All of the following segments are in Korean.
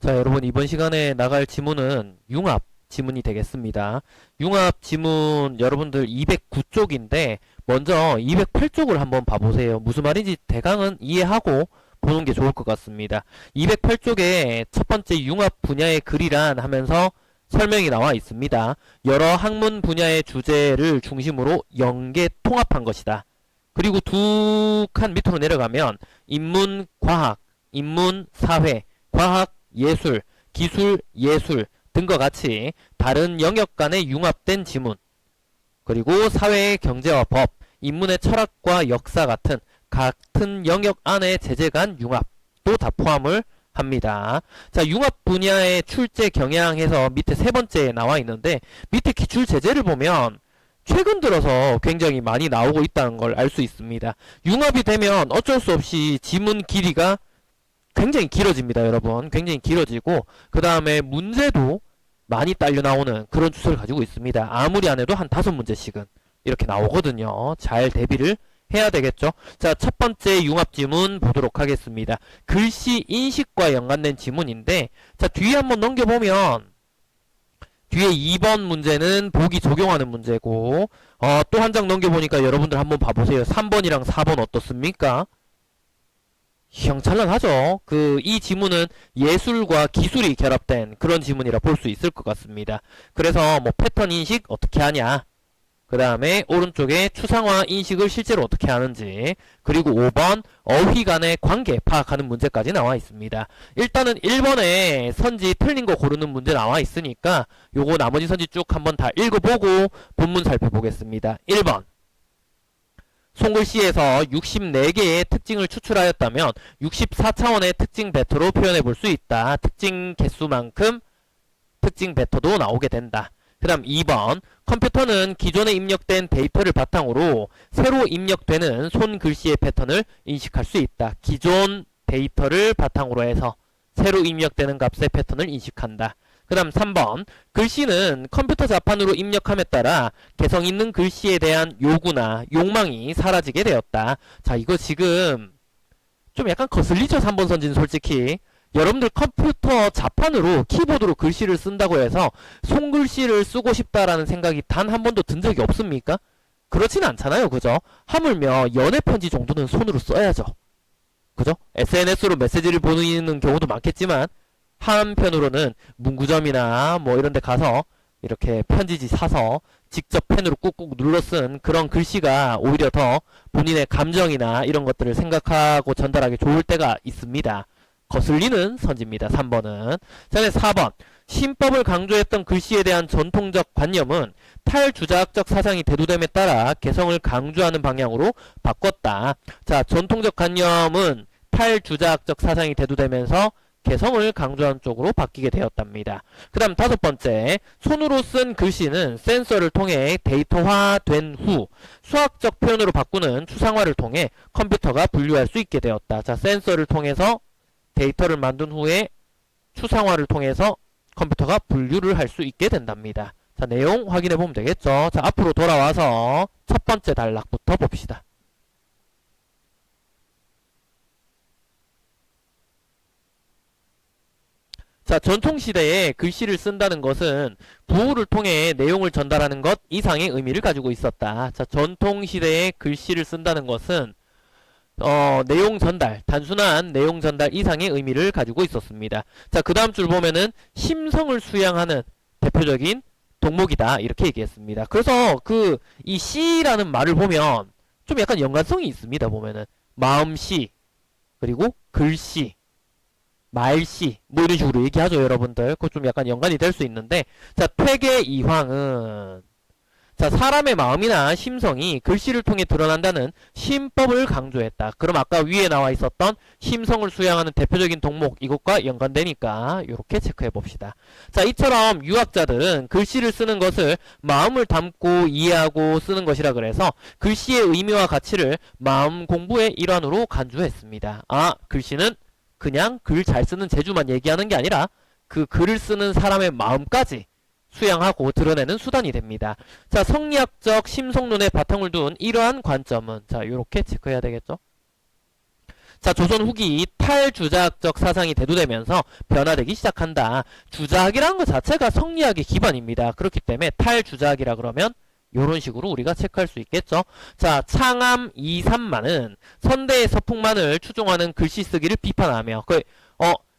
자, 여러분 이번 시간에 나갈 지문은 융합 지문이 되겠습니다. 융합 지문 여러분들 209쪽인데 먼저 208쪽을 한번 봐보세요. 무슨 말인지 대강은 이해하고 보는 게 좋을 것 같습니다. 208쪽에 첫 번째 융합 분야의 글이란 하면서 설명이 나와 있습니다. 여러 학문 분야의 주제를 중심으로 연계 통합한 것이다. 그리고 두 칸 밑으로 내려가면 인문, 과학, 인문, 사회, 과학, 예술, 기술, 예술 등과 같이 다른 영역 간의 융합된 지문, 그리고 사회의 경제와 법, 인문의 철학과 역사 같은 영역 안의 제재 간 융합도 다 포함을 합니다. 자, 융합 분야의 출제 경향해서 밑에 세 번째에 나와 있는데 밑에 기출 제재를 보면 최근 들어서 굉장히 많이 나오고 있다는 걸 알 수 있습니다. 융합이 되면 어쩔 수 없이 지문 길이가 굉장히 길어집니다, 여러분. 굉장히 길어지고 그 다음에 문제도 많이 딸려 나오는 그런 추세를 가지고 있습니다. 아무리 안 해도 한 5문제씩은 이렇게 나오거든요. 잘 대비를 해야 되겠죠. 자, 첫 번째 융합 지문 보도록 하겠습니다. 글씨 인식과 연관된 지문인데, 자, 뒤에 한번 넘겨보면 뒤에 2번 문제는 보기 적용하는 문제고, 또 한 장 넘겨보니까 여러분들 한번 봐보세요. 3번이랑 4번 어떻습니까? 형찬란하죠. 이 지문은 예술과 기술이 결합된 그런 지문이라 볼 수 있을 것 같습니다. 그래서 뭐 패턴 인식 어떻게 하냐, 그 다음에 오른쪽에 추상화 인식을 실제로 어떻게 하는지, 그리고 5번 어휘 간의 관계 파악하는 문제까지 나와 있습니다. 일단은 1번에 선지 틀린 거 고르는 문제 나와 있으니까 요거 나머지 선지 쭉 한번 다 읽어보고 본문 살펴보겠습니다. 1번, 손글씨에서 64개의 특징을 추출하였다면 64차원의 특징 벡터로 표현해 볼 수 있다. 특징 개수만큼 특징 벡터도 나오게 된다. 그 다음 2번, 컴퓨터는 기존에 입력된 데이터를 바탕으로 새로 입력되는 손글씨의 패턴을 인식할 수 있다. 기존 데이터를 바탕으로 해서 새로 입력되는 값의 패턴을 인식한다. 그 다음 3번, 글씨는 컴퓨터 자판으로 입력함에 따라 개성 있는 글씨에 대한 요구나 욕망이 사라지게 되었다. 자, 이거 지금 좀 약간 거슬리죠, 3번 선진 솔직히. 여러분들 컴퓨터 자판으로 키보드로 글씨를 쓴다고 해서 손글씨를 쓰고 싶다라는 생각이 단 한 번도 든 적이 없습니까? 그렇진 않잖아요, 그죠? 하물며 연애 편지 정도는 손으로 써야죠. 그죠? SNS로 메시지를 보내는 경우도 많겠지만 한편으로는 문구점이나 뭐 이런 데 가서 이렇게 편지지 사서 직접 펜으로 꾹꾹 눌러 쓴 그런 글씨가 오히려 더 본인의 감정이나 이런 것들을 생각하고 전달하기 좋을 때가 있습니다. 거슬리는 선지입니다. 3번은. 자, 4번. 신법을 강조했던 글씨에 대한 전통적 관념은 탈주자학적 사상이 대두됨에 따라 개성을 강조하는 방향으로 바꿨다. 자, 전통적 관념은 탈주자학적 사상이 대두되면서 개성을 강조하는 쪽으로 바뀌게 되었답니다. 그 다음 5번째, 손으로 쓴 글씨는 센서를 통해 데이터화된 후 수학적 표현으로 바꾸는 추상화를 통해 컴퓨터가 분류할 수 있게 되었다. 자, 센서를 통해서 데이터를 만든 후에 추상화를 통해서 컴퓨터가 분류를 할 수 있게 된답니다. 자, 내용 확인해 보면 되겠죠. 자, 앞으로 돌아와서 첫 번째 단락부터 봅시다. 자, 전통시대에 글씨를 쓴다는 것은 부호를 통해 내용을 전달하는 것 이상의 의미를 가지고 있었다. 자, 전통시대에 글씨를 쓴다는 것은 내용 전달, 단순한 내용 전달 이상의 의미를 가지고 있었습니다. 자, 그 다음 줄 보면은 심성을 수양하는 대표적인 동목이다. 이렇게 얘기했습니다. 그래서 이 시라는 말을 보면 좀 약간 연관성이 있습니다. 보면은 마음시, 그리고 글씨, 말씨, 뭐 이런 식으로 얘기하죠, 여러분들. 그거 좀 약간 연관이 될 수 있는데, 자, 퇴계이황은, 자, 사람의 마음이나 심성이 글씨를 통해 드러난다는 심법을 강조했다. 그럼 아까 위에 나와 있었던 심성을 수양하는 대표적인 동목, 이것과 연관되니까 이렇게 체크해 봅시다. 자, 이처럼 유학자들은 글씨를 쓰는 것을 마음을 담고 이해하고 쓰는 것이라 그래서 글씨의 의미와 가치를 마음 공부의 일환으로 간주했습니다. 아, 글씨는 그냥 글 잘 쓰는 재주만 얘기하는 게 아니라 그 글을 쓰는 사람의 마음까지 수양하고 드러내는 수단이 됩니다. 자, 성리학적 심성론에 바탕을 둔 이러한 관점은, 자, 요렇게 체크해야 되겠죠. 자, 조선 후기 탈주자학적 사상이 대두되면서 변화되기 시작한다. 주자학이라는 것 자체가 성리학의 기반입니다. 그렇기 때문에 탈주자학이라 그러면 요런 식으로 우리가 체크할 수 있겠죠. 자, 창암 이삼만은 선대의 서풍만을 추종하는 글씨 쓰기를 비판하며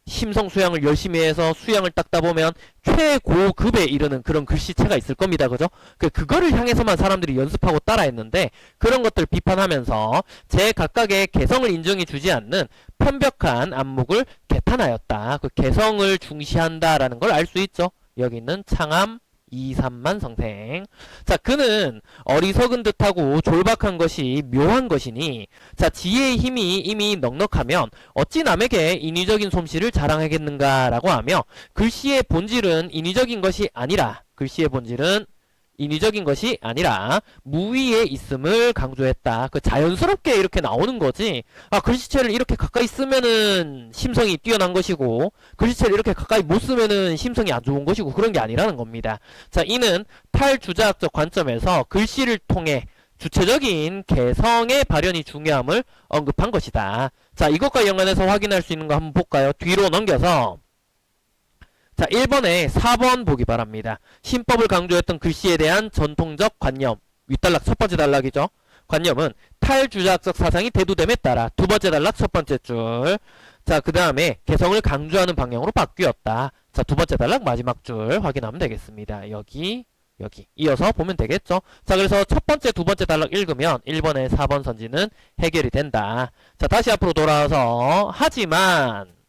심성 수양을 열심히 해서 수양을 닦다 보면 최고급에 이르는 그런 글씨체가 있을 겁니다. 그죠? 그거를 향해서만 사람들이 연습하고 따라했는데 그런 것들 비판하면서 제각각의 개성을 인정해 주지 않는 편벽한 안목을 개탄하였다. 그 개성을 중시한다라는 걸 알 수 있죠. 여기 있는 창암 이삼만 성생. 자, 그는 어리석은 듯하고 졸박한 것이 묘한 것이니, 자, 지혜의 힘이 이미 넉넉하면 어찌 남에게 인위적인 솜씨를 자랑하겠는가라고 하며, 글씨의 본질은 인위적인 것이 아니라, 글씨의 본질은 인위적인 것이 아니라 무위에 있음을 강조했다. 그 자연스럽게 이렇게 나오는 거지. 아, 글씨체를 이렇게 가까이 쓰면은 심성이 뛰어난 것이고 글씨체를 이렇게 가까이 못 쓰면은 심성이 안 좋은 것이고 그런 게 아니라는 겁니다. 자, 이는 탈주자학적 관점에서 글씨를 통해 주체적인 개성의 발현이 중요함을 언급한 것이다. 자, 이것과 연관해서 확인할 수 있는 거 한번 볼까요? 뒤로 넘겨서 자, 1번에 4번 보기 바랍니다. 신법을 강조했던 글씨에 대한 전통적 관념. 윗단락 첫 번째 단락이죠. 관념은 탈주자학적 사상이 대두됨에 따라 두 번째 단락 첫 번째 줄. 자, 그 다음에 개성을 강조하는 방향으로 바뀌었다. 자, 두 번째 단락 마지막 줄 확인하면 되겠습니다. 여기 이어서 보면 되겠죠. 자, 그래서 첫 번째, 두 번째 단락 읽으면 1번에 4번 선지는 해결이 된다. 자, 다시 앞으로 돌아와서 하지만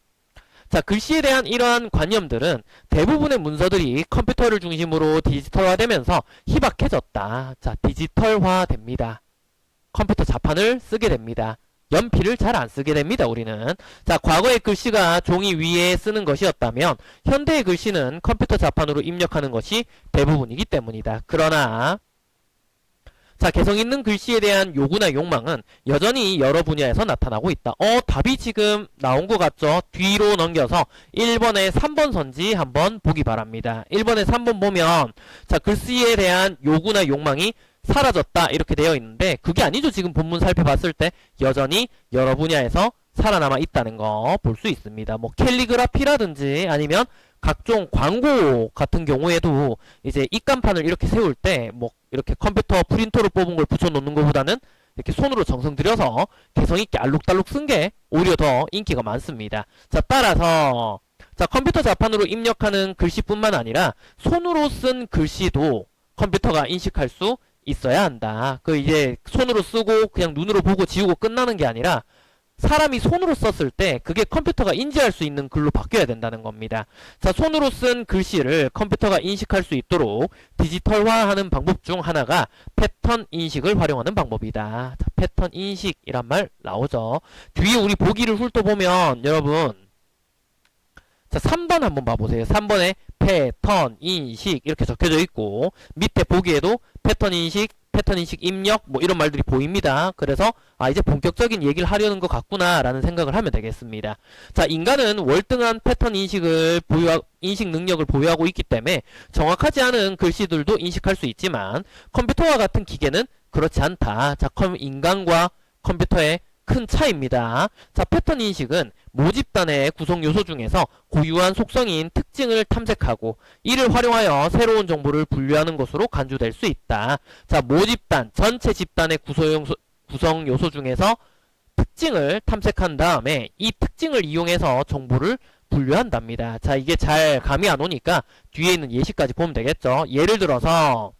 자, 글씨에 대한 이러한 관념들은 대부분의 문서들이 컴퓨터를 중심으로 디지털화되면서 희박해졌다. 자, 디지털화됩니다. 컴퓨터 자판을 쓰게 됩니다. 연필을 잘 안 쓰게 됩니다, 우리는. 자, 과거의 글씨가 종이 위에 쓰는 것이었다면 현대의 글씨는 컴퓨터 자판으로 입력하는 것이 대부분이기 때문이다. 그러나 자, 개성 있는 글씨에 대한 요구나 욕망은 여전히 여러 분야에서 나타나고 있다. 답이 지금 나온 것 같죠? 뒤로 넘겨서 1번에 3번 선지 한번 보기 바랍니다. 1번에 3번 보면 자, 글씨에 대한 요구나 욕망이 사라졌다 이렇게 되어 있는데 그게 아니죠. 지금 본문 살펴봤을 때 여전히 여러 분야에서 살아남아 있다는 거 볼 수 있습니다. 뭐 캘리그라피라든지 아니면 각종 광고 같은 경우에도 이제 입간판을 이렇게 세울 때 뭐 이렇게 컴퓨터 프린터로 뽑은 걸 붙여놓는 것보다는 이렇게 손으로 정성 들여서 개성있게 알록달록 쓴 게 오히려 더 인기가 많습니다. 자, 따라서 자, 컴퓨터 자판으로 입력하는 글씨뿐만 아니라 손으로 쓴 글씨도 컴퓨터가 인식할 수 있어야 한다. 그 이제 손으로 쓰고 그냥 눈으로 보고 지우고 끝나는 게 아니라 사람이 손으로 썼을 때 그게 컴퓨터가 인지할 수 있는 글로 바뀌어야 된다는 겁니다. 자, 손으로 쓴 글씨를 컴퓨터가 인식할 수 있도록 디지털화하는 방법 중 하나가 패턴 인식을 활용하는 방법이다. 자, 패턴 인식이란 말 나오죠. 뒤에 우리 보기를 훑어보면 여러분 자, 3번 한번 봐보세요. 3번에 패턴 인식 이렇게 적혀져 있고 밑에 보기에도 패턴 인식 입력 뭐 이런 말들이 보입니다. 그래서 이제 본격적인 얘기를 하려는 것 같구나 라는 생각을 하면 되겠습니다. 자, 인간은 월등한 패턴 인식 능력을 보유하고 있기 때문에 정확하지 않은 글씨들도 인식할 수 있지만 컴퓨터와 같은 기계는 그렇지 않다. 자, 인간과 컴퓨터의 큰 차이입니다. 자, 패턴 인식은 모집단의 구성 요소 중에서 고유한 속성인 특징을 탐색하고 이를 활용하여 새로운 정보를 분류하는 것으로 간주될 수 있다. 자, 모집단 전체 집단의 구성 요소 중에서 특징을 탐색한 다음에 이 특징을 이용해서 정보를 분류한답니다. 자, 이게 잘 감이 안 오니까 뒤에 있는 예시까지 보면 되겠죠. 예를 들어서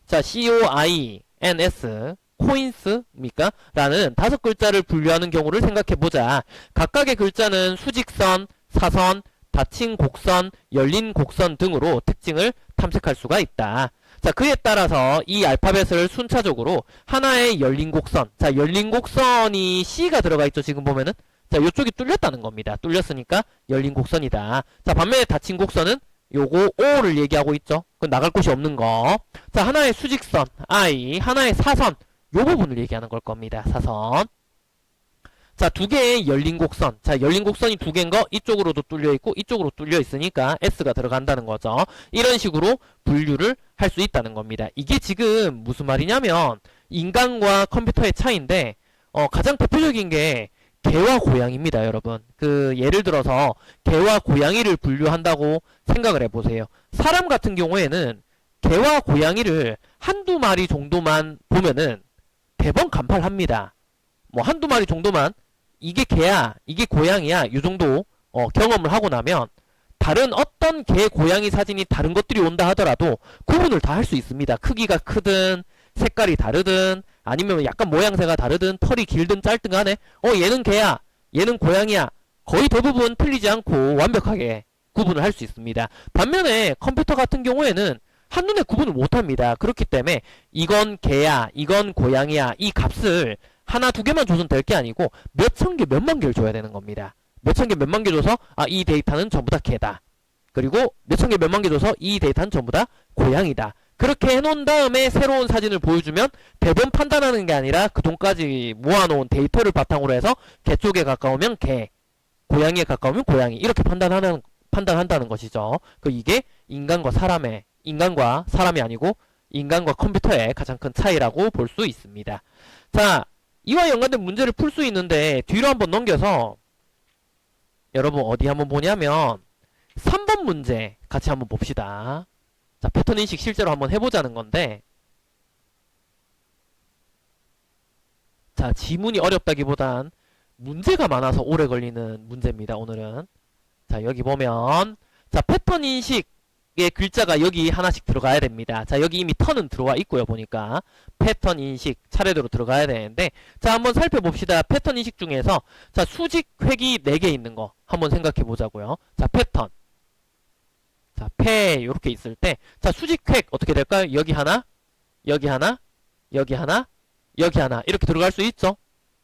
자, COINS 코인스입니까? 라는 5글자를 분류하는 경우를 생각해보자. 각각의 글자는 수직선, 사선, 닫힌 곡선, 열린 곡선 등으로 특징을 탐색할 수가 있다. 자, 그에 따라서 이 알파벳을 순차적으로 하나의 열린 곡선, 자, 열린 곡선이 C가 들어가 있죠. 지금 보면은 자, 요쪽이 뚫렸다는 겁니다. 뚫렸으니까 열린 곡선이다. 자, 반면에 닫힌 곡선은 요거 O를 얘기하고 있죠. 그 나갈 곳이 없는 거. 자, 하나의 수직선 I, 하나의 사선 요 부분을 얘기하는 걸 겁니다. 사선. 자, 두 개의 열린 곡선. 자, 열린 곡선이 두 개인 거 이쪽으로도 뚫려 있고 이쪽으로 뚫려 있으니까 S가 들어간다는 거죠. 이런 식으로 분류를 할 수 있다는 겁니다. 이게 지금 무슨 말이냐면 인간과 컴퓨터의 차이인데 가장 대표적인 게 개와 고양이입니다, 여러분. 그 예를 들어서 개와 고양이를 분류한다고 생각을 해보세요. 사람 같은 경우에는 개와 고양이를 한두 마리 정도만 보면은 대번 간팔합니다. 뭐 한두 마리 정도만 이게 개야, 이게 고양이야, 이 정도 경험을 하고 나면 다른 어떤 개, 고양이 사진이 다른 것들이 온다 하더라도 구분을 다 할 수 있습니다. 크기가 크든 색깔이 다르든 아니면 약간 모양새가 다르든 털이 길든 짧든 간에 얘는 개야, 얘는 고양이야, 거의 대부분 틀리지 않고 완벽하게 구분을 할 수 있습니다. 반면에 컴퓨터 같은 경우에는 한눈에 구분을 못합니다. 그렇기 때문에 이건 개야, 이건 고양이야, 이 값을 하나 두 개만 줘선 될 게 아니고 몇천 개, 몇만 개를 줘야 되는 겁니다. 몇천 개, 몇만 개 줘서 이 데이터는 전부 다 개다. 그리고 몇천 개, 몇만 개 줘서 이 데이터는 전부 다 고양이다. 그렇게 해놓은 다음에 새로운 사진을 보여주면 대본 판단하는 게 아니라 그동까지 모아놓은 데이터를 바탕으로 해서 개 쪽에 가까우면 개, 고양이에 가까우면 고양이 이렇게 판단한다는 것이죠. 이게 인간과 사람이 아니고 인간과 컴퓨터의 가장 큰 차이라고 볼 수 있습니다. 자, 이와 연관된 문제를 풀 수 있는데 뒤로 한번 넘겨서 여러분 어디 한번 보냐면 3번 문제 같이 한번 봅시다. 자, 패턴 인식 실제로 한번 해보자는 건데, 자, 지문이 어렵다기보단 문제가 많아서 오래 걸리는 문제입니다, 오늘은. 자, 여기 보면, 자, 패턴 인식의 글자가 여기 하나씩 들어가야 됩니다. 자, 여기 이미 턴은 들어와 있고요, 보니까. 패턴 인식 차례대로 들어가야 되는데, 자, 한번 살펴봅시다. 패턴 인식 중에서, 자, 수직 획이 4개 있는 거 한번 생각해 보자고요. 자, 패턴. 자, 요렇게 있을 때, 자, 수직획 어떻게 될까요? 여기 하나, 여기 하나, 여기 하나, 여기 하나, 이렇게 들어갈 수 있죠?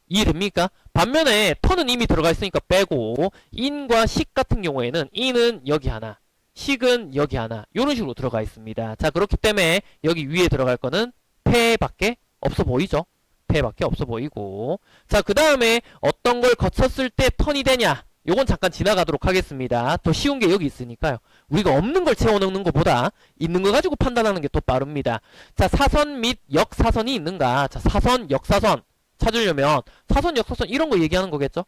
이해됩니까? 반면에 턴은 이미 들어가 있으니까 빼고, 인과 식 같은 경우에는 인은 여기 하나, 식은 여기 하나, 이런 식으로 들어가 있습니다. 자, 그렇기 때문에 여기 위에 들어갈 거는 패밖에 없어 보이죠? 패밖에 없어 보이고, 자, 그 다음에 어떤 걸 거쳤을 때 턴이 되냐? 요건 잠깐 지나가도록 하겠습니다. 더 쉬운 게 여기 있으니까요. 우리가 없는 걸 채워넣는 것보다 있는 거 가지고 판단하는 게 더 빠릅니다. 자, 사선 및 역사선이 있는가? 자, 사선, 역사선 찾으려면 사선, 역사선 이런 거 얘기하는 거겠죠?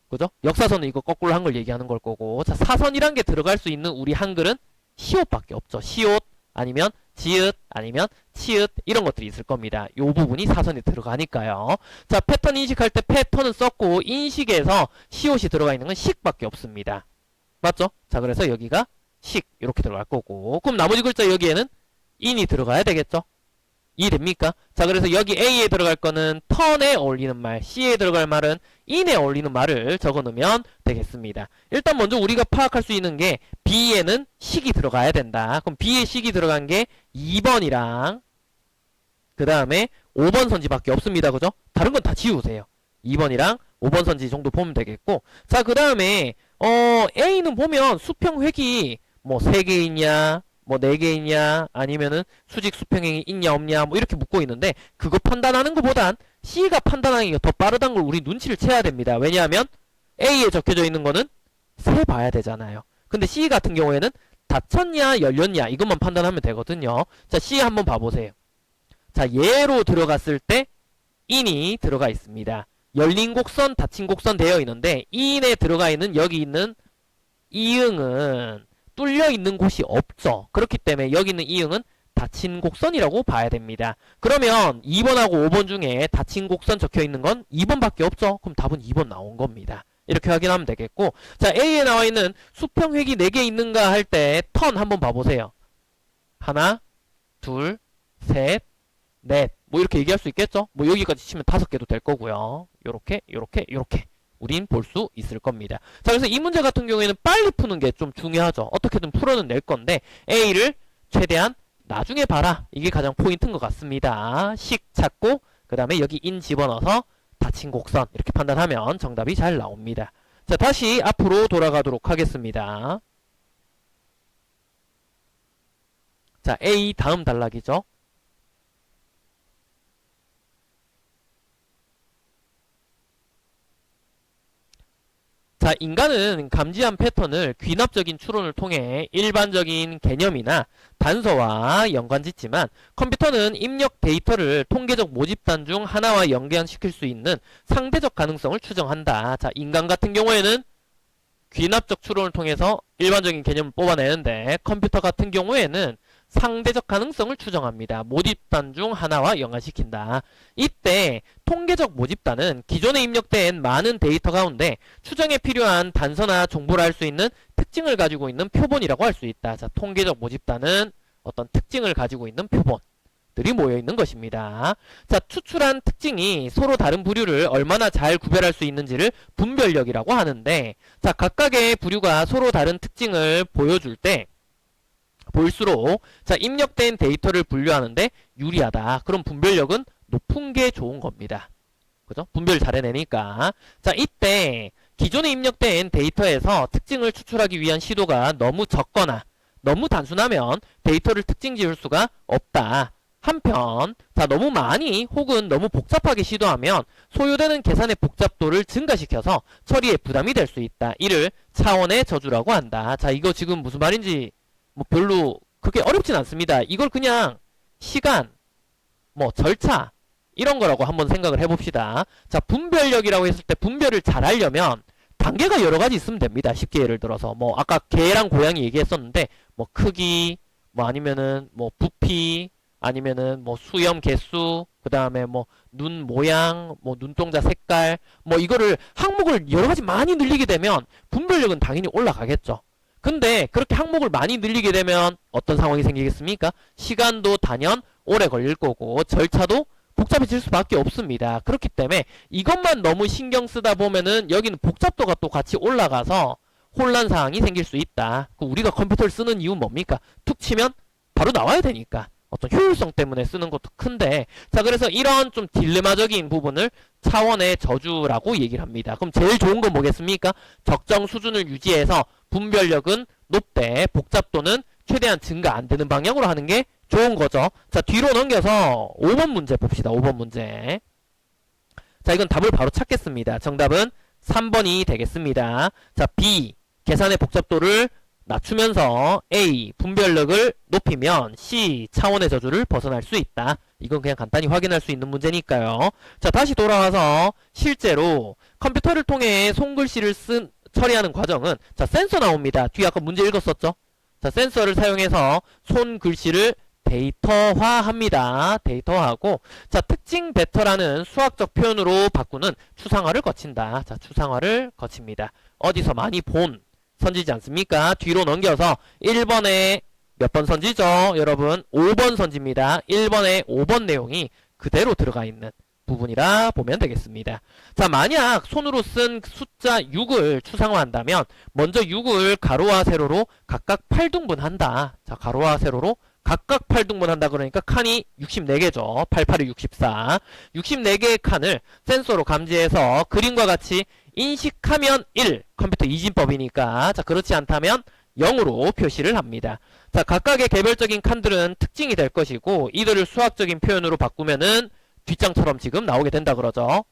그죠? 역사선은 이거 거꾸로 한 걸 얘기하는 걸 거고, 자, 사선이란 게 들어갈 수 있는 우리 한글은 시옷밖에 없죠. 시옷 아니면 지읒 아니면 치읒 이런 것들이 있을 겁니다. 요 부분이 사선에 들어가니까요. 자, 패턴 인식할 때 패턴은 썼고 인식에서 시옷이 들어가 있는 건 식밖에 없습니다. 맞죠? 자, 그래서 여기가 식 이렇게 들어갈 거고, 그럼 나머지 글자 여기에는 인이 들어가야 되겠죠? 이해됩니까? 자, 그래서 여기 A에 들어갈 거는 턴에 어울리는 말, C에 들어갈 말은 in에 어울리는 말을 적어 놓으면 되겠습니다. 일단 먼저 우리가 파악할 수 있는 게 B에는 식이 들어가야 된다. 그럼 B에 식이 들어간 게 2번이랑 그 다음에 5번 선지밖에 없습니다. 그죠? 다른 건 다 지우세요. 2번이랑 5번 선지 정도 보면 되겠고, 자, 그 다음에 A는 보면 수평 획이 뭐 3개 있냐, 뭐 4개 있냐, 아니면은 수직 수평행이 있냐 없냐 뭐 이렇게 묻고 있는데, 그거 판단하는 것보단 C가 판단하기가 더 빠르다는 걸 우리 눈치를 채야 됩니다. 왜냐하면 A에 적혀져 있는 거는 세 봐야 되잖아요. 근데 C 같은 경우에는 닫혔냐 열렸냐 이것만 판단하면 되거든요. 자, C 한번 봐보세요. 자, 얘로 들어갔을 때 in이 들어가 있습니다. 열린 곡선 닫힌 곡선 되어 있는데 in에 들어가 있는 여기 있는 이응은 뚫려 있는 곳이 없죠. 그렇기 때문에 여기 있는 이응은 닫힌 곡선이라고 봐야 됩니다. 그러면 2번하고 5번 중에 닫힌 곡선 적혀 있는 건 2번밖에 없죠. 그럼 답은 2번 나온 겁니다. 이렇게 확인하면 되겠고, 자, A에 나와 있는 수평획이 4개 있는가 할 때 턴 한번 봐보세요. 하나, 둘, 셋, 넷, 뭐 이렇게 얘기할 수 있겠죠? 뭐 여기까지 치면 5개도 될 거고요. 요렇게 요렇게 요렇게 우린 볼 수 있을 겁니다. 자, 그래서 이 문제 같은 경우에는 빨리 푸는 게 좀 중요하죠. 어떻게든 풀어는 낼 건데 A를 최대한 나중에 봐라, 이게 가장 포인트인 것 같습니다. 식 찾고 그 다음에 여기 인 집어넣어서 닫힌 곡선 이렇게 판단하면 정답이 잘 나옵니다. 자, 다시 앞으로 돌아가도록 하겠습니다. 자, A 다음 단락이죠. 자, 인간은 감지한 패턴을 귀납적인 추론을 통해 일반적인 개념이나 단서와 연관짓지만 컴퓨터는 입력 데이터를 통계적 모집단 중 하나와 연관시킬 수 있는 상대적 가능성을 추정한다. 자, 인간 같은 경우에는 귀납적 추론을 통해서 일반적인 개념을 뽑아내는데 컴퓨터 같은 경우에는 상대적 가능성을 추정합니다. 모집단 중 하나와 연관시킨다. 이때 통계적 모집단은 기존에 입력된 많은 데이터 가운데 추정에 필요한 단서나 정보를 알 수 있는 특징을 가지고 있는 표본이라고 할 수 있다. 자, 통계적 모집단은 어떤 특징을 가지고 있는 표본들이 모여 있는 것입니다. 자, 추출한 특징이 서로 다른 부류를 얼마나 잘 구별할 수 있는지를 분별력이라고 하는데, 자, 각각의 부류가 서로 다른 특징을 보여줄 때 볼수록 자, 입력된 데이터를 분류하는데 유리하다. 그럼 분별력은 높은 게 좋은 겁니다. 그죠? 분별 잘 해내니까. 자, 이때 기존에 입력된 데이터에서 특징을 추출하기 위한 시도가 너무 적거나 너무 단순하면 데이터를 특징 지을 수가 없다. 한편 자, 너무 많이 혹은 너무 복잡하게 시도하면 소요되는 계산의 복잡도를 증가시켜서 처리에 부담이 될 수 있다. 이를 차원의 저주라고 한다. 자, 이거 지금 무슨 말인지 뭐 별로 그렇게 어렵진 않습니다. 이걸 그냥 시간, 뭐 절차 이런 거라고 한번 생각을 해봅시다. 자, 분별력이라고 했을 때 분별을 잘 하려면 단계가 여러 가지 있으면 됩니다. 쉽게 예를 들어서 뭐 아까 개랑 고양이 얘기했었는데 뭐 크기, 뭐 아니면은 뭐 부피, 아니면은 뭐 수염 개수, 그 다음에 뭐 눈 모양, 뭐 눈동자 색깔, 뭐 이거를 항목을 여러 가지 많이 늘리게 되면 분별력은 당연히 올라가겠죠. 근데 그렇게 항목을 많이 늘리게 되면 어떤 상황이 생기겠습니까? 시간도 단연 오래 걸릴 거고 절차도 복잡해질 수밖에 없습니다. 그렇기 때문에 이것만 너무 신경 쓰다 보면은 여기는 복잡도가 또 같이 올라가서 혼란 사항이 생길 수 있다. 우리가 컴퓨터를 쓰는 이유는 뭡니까? 툭 치면 바로 나와야 되니까. 어떤 효율성 때문에 쓰는 것도 큰데, 자, 그래서 이런 좀 딜레마적인 부분을 차원의 저주라고 얘기를 합니다. 그럼 제일 좋은 건 뭐겠습니까? 적정 수준을 유지해서 분별력은 높되 복잡도는 최대한 증가 안 되는 방향으로 하는 게 좋은 거죠. 자, 뒤로 넘겨서 5번 문제 봅시다. 5번 문제. 자, 이건 답을 바로 찾겠습니다. 정답은 3번이 되겠습니다. 자, B. 계산의 복잡도를 낮추면서 A. 분별력을 높이면 C. 차원의 저주를 벗어날 수 있다. 이건 그냥 간단히 확인할 수 있는 문제니까요. 자, 다시 돌아와서 실제로 컴퓨터를 통해 손글씨를 처리하는 과정은 자, 센서 나옵니다. 뒤에 아까 문제 읽었었죠? 자, 센서를 사용해서 손글씨를 데이터화합니다. 데이터화하고 자, 특징 벡터라는 수학적 표현으로 바꾸는 추상화를 거친다. 자, 추상화를 거칩니다. 어디서 많이 본 선지지 않습니까? 뒤로 넘겨서 1번에 몇 번 선지죠? 여러분 5번 선지입니다. 1번에 5번 내용이 그대로 들어가 있는 부분이라 보면 되겠습니다. 자, 만약 손으로 쓴 숫자 6을 추상화한다면 먼저 6을 가로와 세로로 각각 8등분한다. 자, 가로와 세로로 각각 8등분한다 그러니까 칸이 64개죠. 88이 64. 64개의 칸을 센서로 감지해서 그림과 같이 인식하면 1. 컴퓨터 이진법이니까. 자, 그렇지 않다면 0으로 표시를 합니다. 자, 각각의 개별적인 칸들은 특징이 될 것이고 이들을 수학적인 표현으로 바꾸면은 뒷장처럼 지금 나오게 된다 그러죠.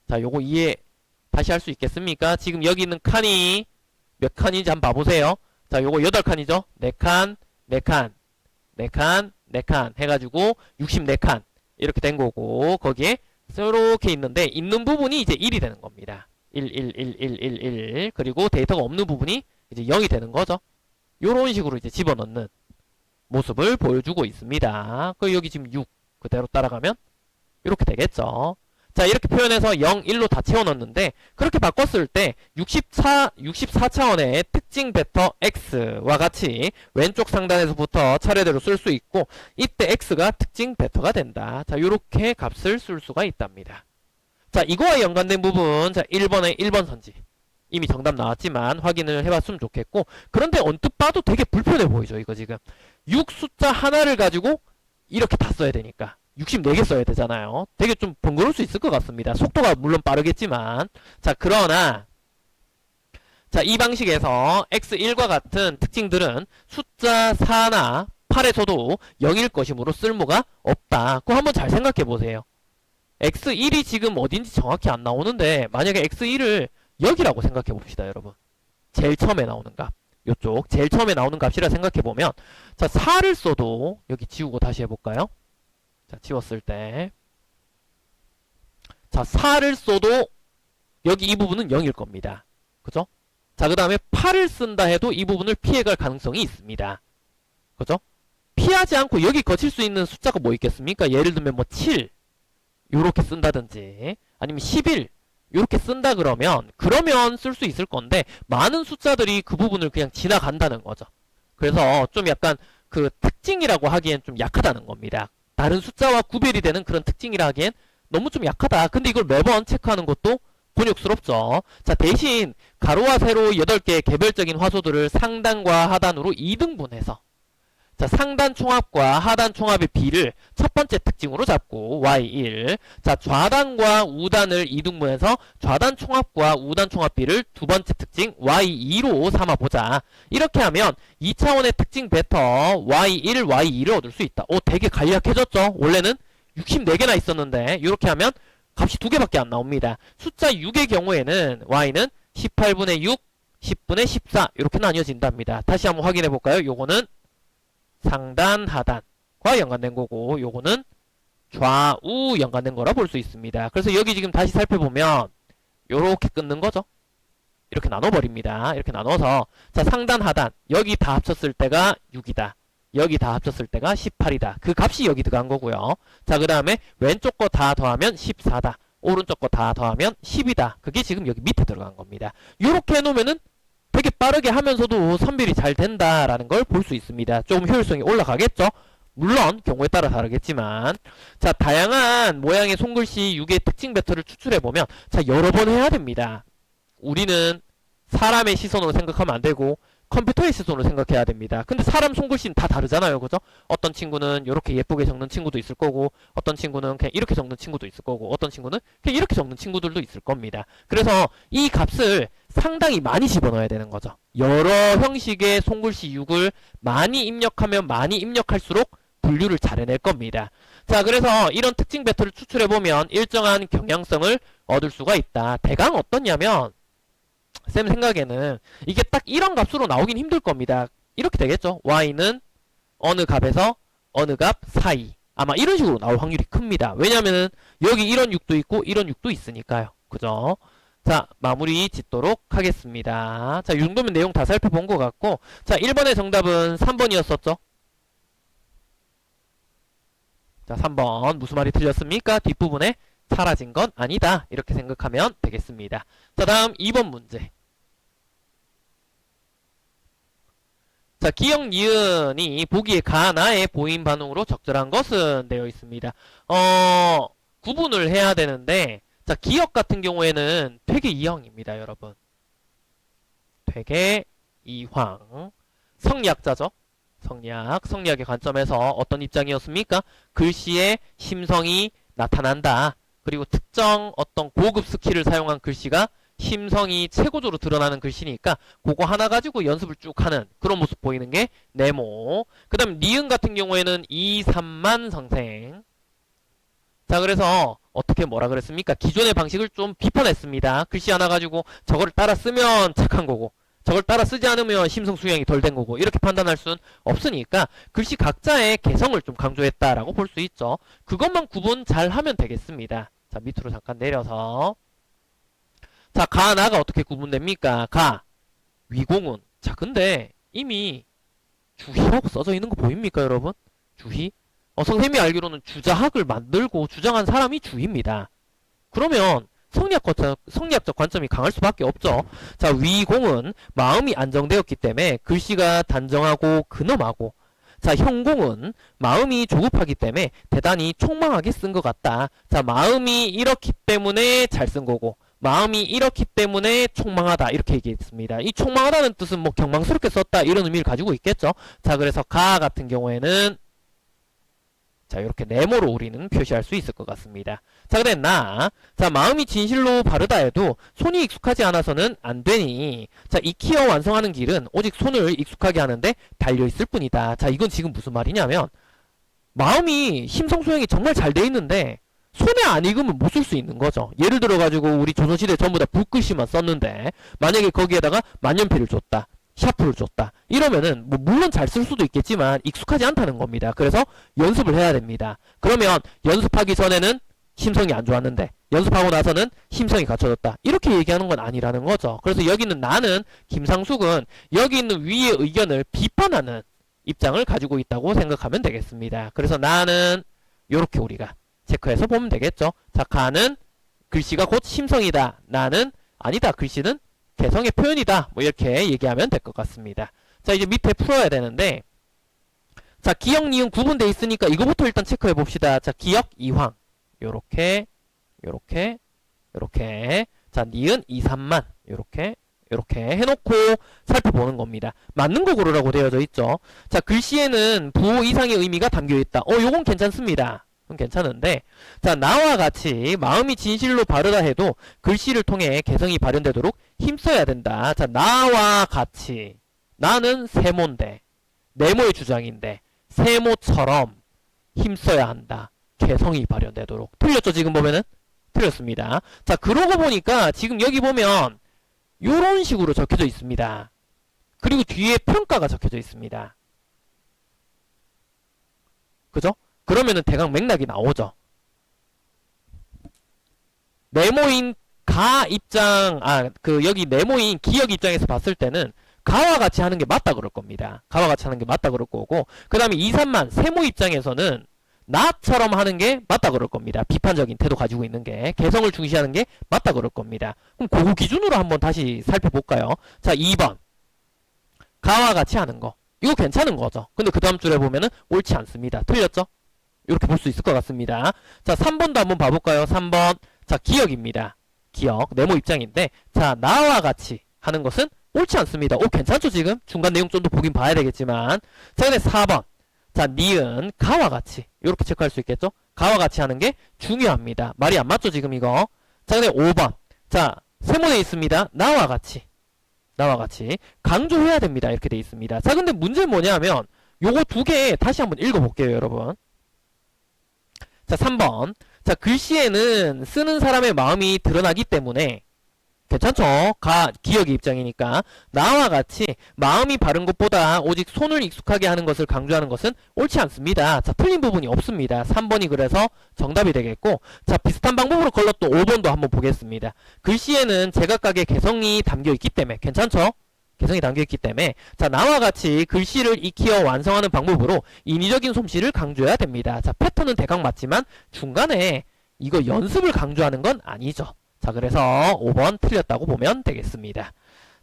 자, 요거 이해 다시 할 수 있겠습니까? 지금 여기 있는 칸이 몇 칸인지 한번 봐보세요. 자, 요거 8칸이죠? 4칸, 4칸, 4칸, 4칸 해가지고 64칸 이렇게 된 거고 거기에 이렇게 있는데 있는 부분이 이제 1이 되는 겁니다. 1, 1, 1, 1, 1, 1 그리고 데이터가 없는 부분이 이제 0이 되는 거죠. 요런 식으로 이제 집어넣는 모습을 보여주고 있습니다. 그 여기 지금 6 그대로 따라가면 이렇게 되겠죠. 자, 이렇게 표현해서 0, 1로 다 채워넣는데 그렇게 바꿨을 때 64차원의 특징 벡터 x와 같이 왼쪽 상단에서부터 차례대로 쓸 수 있고 이때 x가 특징 벡터가 된다. 자, 요렇게 값을 쓸 수가 있답니다. 자, 이거와 연관된 부분 자 1번의 1번 선지 이미 정답 나왔지만 확인을 해봤으면 좋겠고 그런데 언뜻 봐도 되게 불편해 보이죠. 이거 지금 6 숫자 하나를 가지고 이렇게 다 써야 되니까 64개 써야 되잖아요. 되게 좀 번거로울 수 있을 것 같습니다. 속도가 물론 빠르겠지만 자, 그러나 자, 이 방식에서 x1과 같은 특징들은 숫자 4나 8에서도 0일 것이므로 쓸모가 없다. 그거 한번 잘 생각해 보세요. x1이 지금 어딘지 정확히 안 나오는데 만약에 x1을 여기라고 생각해 봅시다, 여러분. 제일 처음에 나오는 값. 요쪽 제일 처음에 나오는 값이라 생각해 보면, 자, 4를 써도 여기 지우고 다시 해볼까요? 자, 지웠을 때, 자, 4를 써도 여기 이 부분은 0일 겁니다. 그죠? 자, 그 다음에 8을 쓴다 해도 이 부분을 피해갈 가능성이 있습니다. 그죠? 피하지 않고 여기 거칠 수 있는 숫자가 뭐 있겠습니까? 예를 들면 뭐 7 요렇게 쓴다든지, 아니면 11 요렇게 쓴다 그러면 쓸 수 있을 건데, 많은 숫자들이 그 부분을 그냥 지나간다는 거죠. 그래서 좀 약간 그 특징이라고 하기엔 좀 약하다는 겁니다. 다른 숫자와 구별이 되는 그런 특징이라 하기엔 너무 좀 약하다. 근데 이걸 매번 체크하는 것도 곤욕스럽죠. 자, 대신 가로와 세로 8개의 개별적인 화소들을 상단과 하단으로 2등분해서, 자, 상단 총합과 하단 총합의 비를 첫 번째 특징으로 잡고 y1, 자, 좌단과 우단을 2등분해서 좌단 총합과 우단 총합비를 두 번째 특징 y2로 삼아보자. 이렇게 하면 2차원의 특징 벡터 y1, y2를 얻을 수 있다. 되게 간략해졌죠? 원래는 64개나 있었는데 이렇게 하면 값이 2개밖에 안 나옵니다. 숫자 6의 경우에는 y는 18분의 6, 10분의 14 이렇게 나뉘어진답니다. 다시 한번 확인해 볼까요? 요거는 상단, 하단과 연관된 거고, 요거는 좌우 연관된 거라 볼 수 있습니다. 그래서 여기 지금 다시 살펴보면 요렇게 끊는 거죠. 이렇게 나눠버립니다. 이렇게 나눠서, 자, 상단, 하단 여기 다 합쳤을 때가 6이다. 여기 다 합쳤을 때가 18이다. 그 값이 여기 들어간 거고요. 자, 그 다음에 왼쪽 거 다 더하면 14다. 오른쪽 거 다 더하면 10이다. 그게 지금 여기 밑에 들어간 겁니다. 요렇게 해놓으면은 되게 빠르게 하면서도 선별이 잘 된다라는 걸 볼 수 있습니다. 좀 효율성이 올라가겠죠? 물론 경우에 따라 다르겠지만, 자, 다양한 모양의 손글씨 6의 특징 벡터를 추출해보면, 자, 여러 번 해야 됩니다. 우리는 사람의 시선으로 생각하면 안 되고 컴퓨터의 시선으로 생각해야 됩니다. 근데 사람 손글씨는 다 다르잖아요. 그죠? 어떤 친구는 이렇게 예쁘게 적는 친구도 있을 거고, 어떤 친구는 그냥 이렇게 적는 친구도 있을 거고, 어떤 친구는 그냥 이렇게 적는 친구들도 있을 겁니다. 그래서 이 값을 상당히 많이 집어넣어야 되는 거죠. 여러 형식의 손글씨 6을 많이 입력하면 많이 입력할수록 분류를 잘 해낼 겁니다. 자, 그래서 이런 특징 벡터를 추출해보면 일정한 경향성을 얻을 수가 있다. 대강 어떻냐면, 쌤 생각에는 이게 딱 이런 값으로 나오긴 힘들 겁니다. 이렇게 되겠죠. y는 어느 값에서 어느 값 사이. 아마 이런 식으로 나올 확률이 큽니다. 왜냐면은 여기 이런 6도 있고 이런 6도 있으니까요. 그죠? 자, 마무리 짓도록 하겠습니다. 자, 이 정도면 내용 다 살펴본 것 같고, 자, 1번의 정답은 3번이었었죠? 자, 3번 무슨 말이 틀렸습니까? 뒷부분에 사라진 건 아니다. 이렇게 생각하면 되겠습니다. 자, 다음 2번 문제. 자, 기역, 니은이 보기에 가, 나의 보임 반응으로 적절한 것은 되어 있습니다. 구분을 해야 되는데, 자, 기역 같은 경우에는 되게 이형입니다, 여러분. 되게 이황. 성리학자죠? 성리학의 관점에서 어떤 입장이었습니까? 글씨의 심성이 나타난다. 그리고 특정 어떤 고급 스킬을 사용한 글씨가 심성이 최고조로 드러나는 글씨니까 그거 하나 가지고 연습을 쭉 하는 그런 모습 보이는 게 네모. 그 다음 니은 같은 경우에는 2, 3만 성생. 자, 그래서 어떻게 뭐라 그랬습니까? 기존의 방식을 좀 비판했습니다. 글씨 하나 가지고 저거를 따라 쓰면 착한 거고 저걸 따라 쓰지 않으면 심성 수양이 덜 된 거고 이렇게 판단할 수는 없으니까 글씨 각자의 개성을 좀 강조했다라고 볼 수 있죠. 그것만 구분 잘 하면 되겠습니다. 자, 밑으로 잠깐 내려서, 자, 가, 나가 어떻게 구분됩니까? 가, 위공은. 자, 근데 이미 주희라고 써져 있는 거 보입니까, 여러분? 주희? 선생님이 알기로는 주자학을 만들고 주장한 사람이 주희입니다. 그러면 성리학적 관점이 강할 수밖에 없죠. 자, 위공은 마음이 안정되었기 때문에 글씨가 단정하고 근엄하고, 자, 형공은 마음이 조급하기 때문에 대단히 촉망하게 쓴 것 같다. 자, 마음이 이렇기 때문에 잘 쓴 거고 마음이 이렇기 때문에 촉망하다 이렇게 얘기했습니다. 이 촉망하다는 뜻은 뭐 경망스럽게 썼다 이런 의미를 가지고 있겠죠. 자, 그래서 가 같은 경우에는 자, 이렇게 네모로 우리는 표시할 수 있을 것 같습니다. 자, 그다음 나. 자, 마음이 진실로 바르다 해도 손이 익숙하지 않아서는 안 되니, 자, 익히어 완성하는 길은 오직 손을 익숙하게 하는데 달려있을 뿐이다. 자, 이건 지금 무슨 말이냐면 마음이 심성수양이 정말 잘 돼 있는데 손에 안 익으면 못 쓸 수 있는 거죠. 예를 들어가지고 우리 조선시대 전부 다 붓글씨만 썼는데 만약에 거기에다가 만년필을 줬다. 샤프를 줬다. 이러면은 뭐 물론 잘 쓸 수도 있겠지만 익숙하지 않다는 겁니다. 그래서 연습을 해야 됩니다. 그러면 연습하기 전에는 심성이 안 좋았는데 연습하고 나서는 심성이 갖춰졌다. 이렇게 얘기하는 건 아니라는 거죠. 그래서 여기는 나는 김상숙은 여기 있는 위의 의견을 비판하는 입장을 가지고 있다고 생각하면 되겠습니다. 그래서 나는 요렇게 우리가 체크해서 보면 되겠죠. 자, 가는 글씨가 곧 심성이다. 나는 아니다. 글씨는 개성의 표현이다. 뭐 이렇게 얘기하면 될 것 같습니다. 자, 이제 밑에 풀어야 되는데 자, 기역, 니은 구분되어 있으니까 이거부터 일단 체크해 봅시다. 자, 기역, 이황 요렇게 요렇게 요렇게 자, 니은, 2, 3만 요렇게 이렇게 해놓고 살펴보는 겁니다. 맞는 거 고르라고 되어져 있죠. 자, 글씨에는 부호 이상의 의미가 담겨있다. 요건 괜찮습니다. 괜찮은데 자, 나와 같이 마음이 진실로 바르다 해도 글씨를 통해 개성이 발현되도록 힘써야 된다. 자, 나와 같이 나는 세모인데 네모의 주장인데 세모처럼 힘써야 한다. 개성이 발현되도록. 틀렸죠? 지금 보면은? 틀렸습니다. 자, 그러고 보니까 지금 여기 보면 요런 식으로 적혀져 있습니다. 그리고 뒤에 평가가 적혀져 있습니다. 그죠? 그러면은 대강 맥락이 나오죠. 네모인 가 입장, 여기 네모인 기역 입장에서 봤을 때는 가와 같이 하는 게 맞다 그럴 겁니다. 가와 같이 하는 게 맞다 그럴 거고, 그 다음에 2, 3만 세모 입장에서는 나처럼 하는 게 맞다 그럴 겁니다. 비판적인 태도 가지고 있는 게, 개성을 중시하는 게 맞다 그럴 겁니다. 그럼 그거 기준으로 한번 다시 살펴볼까요? 자, 2번 가와 같이 하는 거, 이거 괜찮은 거죠. 근데 그 다음 줄에 보면은 옳지 않습니다. 틀렸죠? 이렇게 볼 수 있을 것 같습니다. 자, 3번도 한번 봐볼까요? 3번. 자, 기역입니다. 기역. 네모 입장인데, 자, 나와 같이 하는 것은 옳지 않습니다. 괜찮죠, 지금? 중간 내용 좀 더 보긴 봐야 되겠지만. 자, 근데 4번. 자, 니은, 가와 같이. 이렇게 체크할 수 있겠죠? 가와 같이 하는 게 중요합니다. 말이 안 맞죠, 지금 이거? 자, 근데 5번. 자, 세모에 있습니다. 나와 같이. 나와 같이. 강조해야 됩니다. 이렇게 돼 있습니다. 자, 근데 문제는 뭐냐면, 요거 두 개 다시 한번 읽어볼게요, 여러분. 자, 3번. 자, 글씨에는 쓰는 사람의 마음이 드러나기 때문에 괜찮죠? 기역의 입장이니까 나와 같이 마음이 바른 것보다 오직 손을 익숙하게 하는 것을 강조하는 것은 옳지 않습니다. 자, 틀린 부분이 없습니다. 3번이 그래서 정답이 되겠고, 자, 비슷한 방법으로 걸렀던 5번도 한번 보겠습니다. 글씨에는 제각각의 개성이 담겨 있기 때문에 괜찮죠? 개성이 담겨있기 때문에 자, 나와 같이 글씨를 익히어 완성하는 방법으로 인위적인 솜씨를 강조해야 됩니다. 자, 패턴은 대강 맞지만 중간에 이거 연습을 강조하는 건 아니죠. 자, 그래서 5번 틀렸다고 보면 되겠습니다.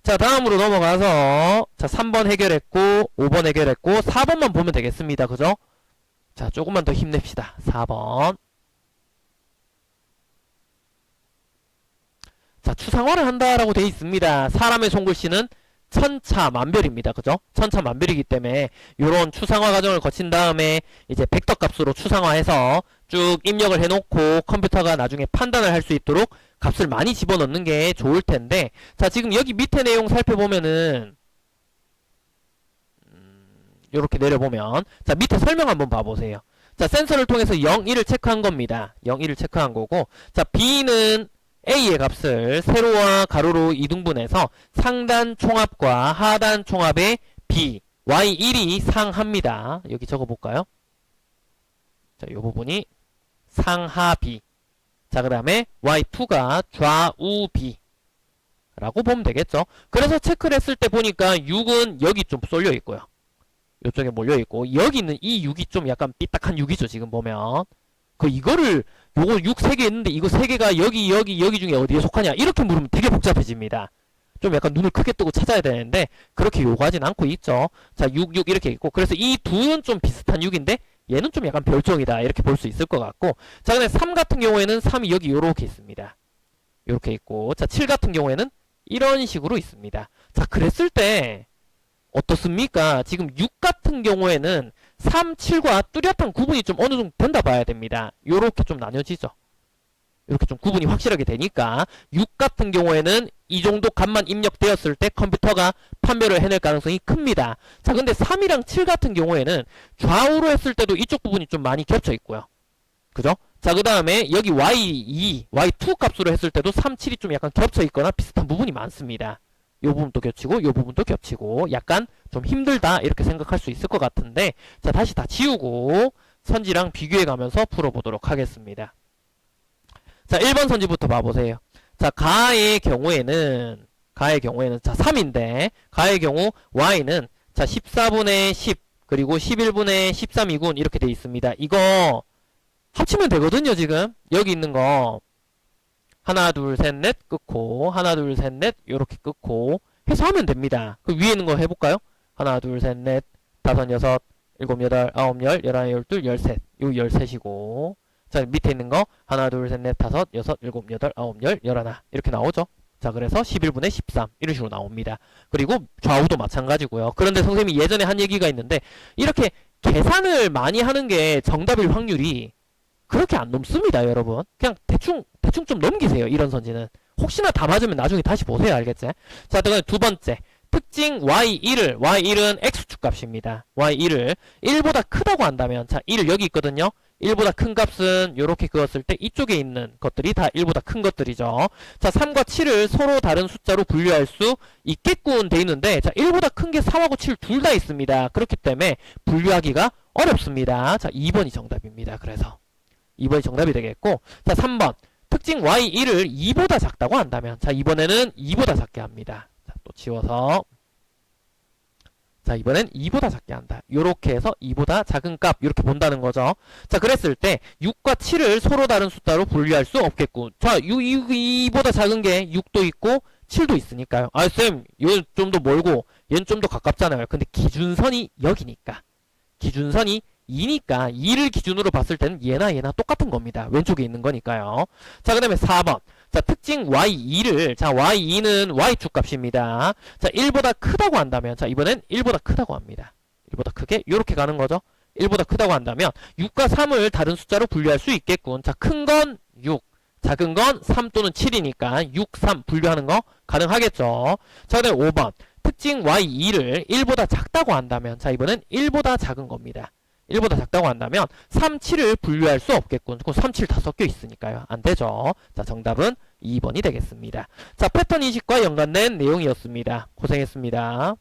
자, 다음으로 넘어가서 자, 3번 해결했고 5번 해결했고 4번만 보면 되겠습니다. 그죠? 자, 조금만 더 힘냅시다. 4번. 자, 추상화를 한다라고 되어 있습니다. 사람의 손글씨는 천차만별입니다. 그죠? 천차만별이기 때문에 이런 추상화 과정을 거친 다음에 이제 벡터 값으로 추상화해서 쭉 입력을 해놓고 컴퓨터가 나중에 판단을 할 수 있도록 값을 많이 집어넣는 게 좋을 텐데, 자, 지금 여기 밑에 내용 살펴보면은 이렇게 내려보면 자, 밑에 설명 한번 봐보세요. 자, 센서를 통해서 0, 1을 체크한 겁니다. 0, 1을 체크한 거고, 자, B는 A의 값을 세로와 가로로 이등분해서 상단 총합과 하단 총합의 B, Y1이 상합니다. 여기 적어볼까요? 자, 이 부분이 상하비. 자, 그 다음에 Y2가 좌우비 라고 보면 되겠죠. 그래서 체크를 했을 때 보니까 6은 여기 좀 쏠려 있고요. 이쪽에 몰려 있고, 여기 있는 이 6이 좀 약간 삐딱한 6이죠. 지금 보면. 이거를 요거 6 3개 있는데 이거 3개가 여기 중에 어디에 속하냐 이렇게 물으면 되게 복잡해집니다. 좀 약간 눈을 크게 뜨고 찾아야 되는데 그렇게 요구하진 않고 있죠. 자, 6, 6 이렇게 있고, 그래서 이 둘은 좀 비슷한 6인데 얘는 좀 약간 별종이다 이렇게 볼 수 있을 것 같고, 자, 근데 3 같은 경우에는 3이 여기 요렇게 있습니다. 요렇게 있고, 자, 7 같은 경우에는 이런 식으로 있습니다. 자, 그랬을 때 어떻습니까? 지금 6 같은 경우에는 3, 7과 뚜렷한 구분이 좀 어느 정도 된다 봐야 됩니다. 요렇게 좀 나뉘어지죠. 이렇게 좀 구분이 확실하게 되니까 6 같은 경우에는 이 정도 값만 입력되었을 때 컴퓨터가 판별을 해낼 가능성이 큽니다. 자, 근데 3이랑 7 같은 경우에는 좌우로 했을 때도 이쪽 부분이 좀 많이 겹쳐 있고요. 그죠? 자, 그 다음에 여기 y2, y2 값으로 했을 때도 3, 7이 좀 약간 겹쳐 있거나 비슷한 부분이 많습니다. 요 부분도 겹치고 요 부분도 겹치고 약간 좀 힘들다 이렇게 생각할 수 있을 것 같은데, 자, 다시 다 지우고 선지랑 비교해 가면서 풀어보도록 하겠습니다. 자, 1번 선지부터 봐보세요. 자, 가의 경우에는 자, 3인데 가의 경우 y는 자, 14분의 10 그리고 11분의 13이군 이렇게 돼 있습니다. 이거 합치면 되거든요. 지금 여기 있는 거 하나 둘 셋 넷 끊고 하나 둘 셋 넷 요렇게 끊고 해서 하면 됩니다. 그 위에 있는 거 해볼까요? 하나 둘 셋 넷 다섯 여섯 일곱 여덟 아홉 열 열하나 열둘 열셋 요 열셋이고, 자, 밑에 있는 거 하나 둘 셋 넷 다섯 여섯 일곱 여덟 아홉 열 열하나 이렇게 나오죠. 자, 그래서 11분의 13 이런 식으로 나옵니다. 그리고 좌우도 마찬가지고요. 그런데 선생님이 예전에 한 얘기가 있는데, 이렇게 계산을 많이 하는 게 정답일 확률이 그렇게 안 넘습니다, 여러분. 그냥 대충 좀 넘기세요, 이런 선지는. 혹시나 다 맞으면 나중에 다시 보세요, 알겠지? 자, 그다음에 두 번째. 특징 y1은 x축 값입니다. y1을 1보다 크다고 한다면, 자, 1 여기 있거든요. 1보다 큰 값은 요렇게 그었을 때 이쪽에 있는 것들이 다 1보다 큰 것들이죠. 자, 3과 7을 서로 다른 숫자로 분류할 수 있겠군 돼 있는데, 자, 1보다 큰 게 3하고 7 둘 다 있습니다. 그렇기 때문에 분류하기가 어렵습니다. 자, 2번이 정답입니다. 그래서 2번이 정답이 되겠고, 자, 3번. 특징 y1을 2보다 작다고 한다면, 자, 이번에는 2보다 작게 합니다. 자, 또 지워서. 자, 이번엔 2보다 작게 한다. 요렇게 해서 2보다 작은 값, 이렇게 본다는 거죠. 자, 그랬을 때 6과 7을 서로 다른 숫자로 분류할 수 없겠군. 자, 2보다 작은 게 6도 있고 7도 있으니까요. 아, 쌤, 얘는 좀 더 멀고 얘는 좀 더 가깝잖아요. 근데 기준선이 여기니까. 기준선이 2니까 2를 기준으로 봤을 때는 얘나 똑같은 겁니다. 왼쪽에 있는 거니까요. 자, 그 다음에 4번. 자, 특징 y2를, 자, y2는 y축 값입니다. 자, 1보다 크다고 한다면, 자, 이번엔 1보다 크다고 합니다. 1보다 크게 요렇게 가는 거죠. 1보다 크다고 한다면 6과 3을 다른 숫자로 분류할 수 있겠군. 자, 큰 건 6, 작은 건 3 또는 7이니까 6, 3 분류하는 거 가능하겠죠. 자, 그 다음에 5번. 특징 y2를 1보다 작다고 한다면, 자, 이번엔 1보다 작은 겁니다. 1보다 작다고 한다면 3, 7을 분류할 수 없겠군. 3, 7 다 섞여 있으니까요. 안 되죠. 자, 정답은 2번이 되겠습니다. 자, 패턴 인식과 연관된 내용이었습니다. 고생했습니다.